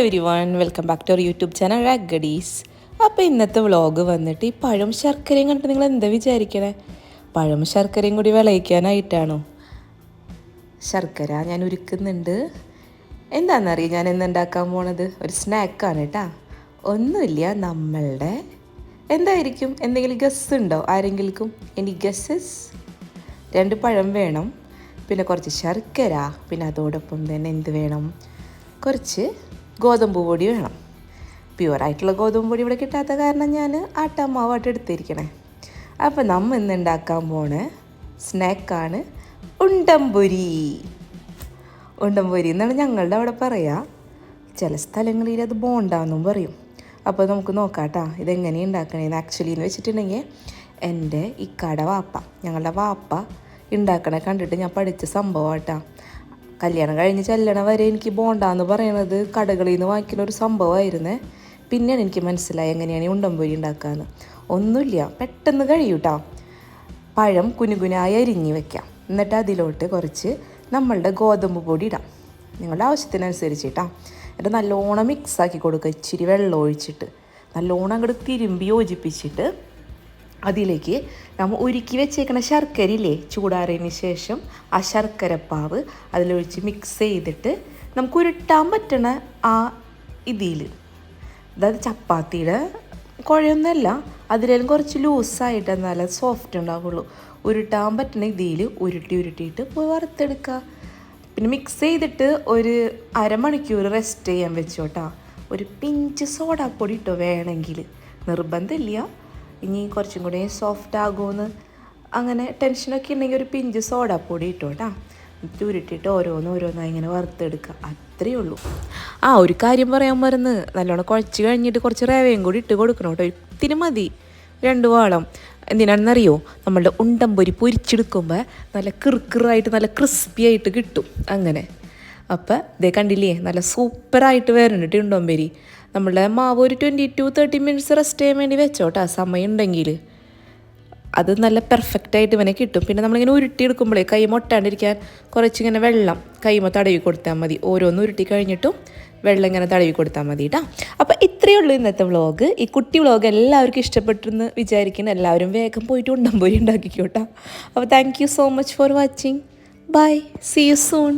Every one, welcome back to our YouTube channel രാഗഡീസ്. അപ്പോൾ ഇന്നത്തെ വ്ളോഗ് വന്നിട്ട് ഈ പഴം ശർക്കരയും കണ്ടിട്ട് നിങ്ങൾ എന്താ വിചാരിക്കണേ? പഴം ശർക്കരയും കൂടി വിളയിക്കാനായിട്ടാണോ? ശർക്കര ഞാൻ ഉരുക്കുന്നുണ്ട്. എന്താണെന്നറിയാം ഞാൻ ഇന്നുണ്ടാക്കാൻ പോണത്? ഒരു സ്നാക്കാണ് കേട്ടോ. ഒന്നുമില്ല, നമ്മളുടെ എന്തായിരിക്കും? എന്തെങ്കിലും ഗസ് ഉണ്ടോ ആരെങ്കിലും? എനി ഗസ്സസ്? 2 പഴം വേണം, പിന്നെ കുറച്ച് ശർക്കര, പിന്നെ അതോടൊപ്പം തന്നെ എന്ത് വേണം? കുറച്ച് ഗോതമ്പ് പൊടി വേണം. പ്യുവറായിട്ടുള്ള ഗോതമ്പ് പൊടി ഇവിടെ കിട്ടാത്ത കാരണം ഞാൻ ആട്ടാമാവായിട്ട് എടുത്തിരിക്കണേ. അപ്പോൾ നമ്മൾ ഇന്ന് ഉണ്ടാക്കാൻ പോണ സ്നാക്കാണ് ഉണ്ടംപൊരി. ഉണ്ടംപൊരി എന്നാണ് ഞങ്ങളുടെ അവിടെ പറയുക. ചില സ്ഥലങ്ങളിൽ അത് ബോണ്ടാന്നും പറയും. അപ്പോൾ നമുക്ക് നോക്കാം കേട്ടോ ഇതെങ്ങനെയാണ് ഉണ്ടാക്കണേന്ന്. ആക്ച്വലി എന്ന് വെച്ചിട്ടുണ്ടെങ്കിൽ എൻ്റെ ഇക്കാടെ വാപ്പ, ഞങ്ങളുടെ വാപ്പ ഉണ്ടാക്കണ കണ്ടിട്ട് ഞാൻ പഠിച്ച സംഭവം കേട്ടോ. കല്യാണം കഴിഞ്ഞ് ചെല്ലണ വരെ എനിക്ക് ബോണ്ടാന്ന് പറയണത് കടകളിൽ നിന്ന് വാങ്ങിക്കുന്ന ഒരു സംഭവമായിരുന്നേ. പിന്നെയാണ് എനിക്ക് മനസ്സിലായി എങ്ങനെയാണ് ഈ ഉണ്ടംപൊരി ഉണ്ടാക്കാമെന്ന്. ഒന്നുമില്ല, പെട്ടെന്ന് കഴിയൂട്ടോ. പഴം കുനുകുനായി അരിഞ്ഞ് വെക്കാം, എന്നിട്ട് അതിലോട്ട് കുറച്ച് നമ്മളുടെ ഗോതമ്പ് പൊടി ഇടാം, നിങ്ങളുടെ ആവശ്യത്തിനനുസരിച്ചിട്ടാ. എന്നിട്ട് നല്ലോണം മിക്സാക്കി കൊടുക്കുക. ഇച്ചിരി വെള്ളം ഒഴിച്ചിട്ട് നല്ലോണം അങ്ങോട്ട് തിരുമ്പി യോജിപ്പിച്ചിട്ട് അതിലേക്ക് നമ്മൾ ഉരുക്കി വെച്ചേക്കണ ശർക്കരയില്ലേ, ചൂടാറിയതിന് ശേഷം ആ ശർക്കരപ്പാവ് അതിലൊഴിച്ച് മിക്സ് ചെയ്തിട്ട് നമുക്ക് ഉരുട്ടാൻ പറ്റണ ആ ഇതിൽ, അതായത് ചപ്പാത്തിയുടെ കുഴയൊന്നുമല്ല, അതിലേലും കുറച്ച് ലൂസായിട്ട് എന്നാലേ സോഫ്റ്റ് ഉണ്ടാവുള്ളൂ. ഉരുട്ടാൻ പറ്റണ ഇതിൽ ഉരുട്ടിയിട്ട് പോയി വറുത്തെടുക്കുക. പിന്നെ മിക്സ് ചെയ്തിട്ട് ഒരു അരമണിക്കൂർ റെസ്റ്റ് ചെയ്യാൻ വെച്ചോട്ടാ. ഒരു പിഞ്ച് സോഡാപ്പൊടി ഇട്ടോ വേണമെങ്കിൽ, നിർബന്ധമില്ല. ഇനി കുറച്ചും കൂടി സോഫ്റ്റ് ആകുമെന്ന് അങ്ങനെ ടെൻഷനൊക്കെ ഉണ്ടെങ്കിൽ ഒരു പിഞ്ച് സോഡാപ്പൊടി ഇട്ടോട്ടാ. ഉരുട്ടിയിട്ട് ഓരോന്നായി ഇങ്ങനെ വറുത്തെടുക്കുക, അത്രയേ ഉള്ളൂ. ഒരു കാര്യം പറയാൻ മറന്ന്, നല്ലോണം കുഴച്ച് കഴിഞ്ഞിട്ട് കുറച്ച് റവയും കൂടി ഇട്ട് കൊടുക്കണം കേട്ടോ. ഇത്തിരി മതി, 2 വാളം. എന്തിനാണെന്നറിയോ? നമ്മളുടെ ഉണ്ടംപൊരി പൊരിച്ചെടുക്കുമ്പോൾ നല്ല കിറുക്കിറായിട്ട് നല്ല ക്രിസ്പി ആയിട്ട് കിട്ടും അങ്ങനെ. അപ്പം ഇതേ കണ്ടില്ലേ, നല്ല സൂപ്പറായിട്ട് വരുന്നുണ്ട് ഉണ്ടംപൊരി. നമ്മളുടെ മാവ് ഒരു 20 to 30 മിനിറ്റ്സ് റെസ്റ്റ് ചെയ്യാൻ വേണ്ടി വെച്ചോട്ടാ, സമയം ഉണ്ടെങ്കിൽ. അത് നല്ല പെർഫെക്റ്റായിട്ട് ഇവനെ കിട്ടും. പിന്നെ നമ്മളിങ്ങനെ ഉരുട്ടിയെടുക്കുമ്പോഴേ കൈ മൊട്ടാണ്ടിരിക്കാൻ കുറച്ചിങ്ങനെ വെള്ളം കൈമ തടവി കൊടുത്താൽ മതി. ഓരോന്ന് ഉരുട്ടി കഴിഞ്ഞിട്ടും വെള്ളം ഇങ്ങനെ തടവി കൊടുത്താൽ മതി കേട്ടോ. അപ്പോൾ ഇത്രയേ ഉള്ളൂ ഇന്നത്തെ വ്ളോഗ്. ഈ കുട്ടി വ്ളോഗ് എല്ലാവർക്കും ഇഷ്ടപ്പെട്ടെന്ന് വിചാരിക്കുന്ന എല്ലാവരും വേഗം പോയിട്ട് ഉണ്ടംപൊരി ഉണ്ടാക്കിക്കോട്ടോ. അപ്പോൾ thank you so much for watching. Bye, see you soon.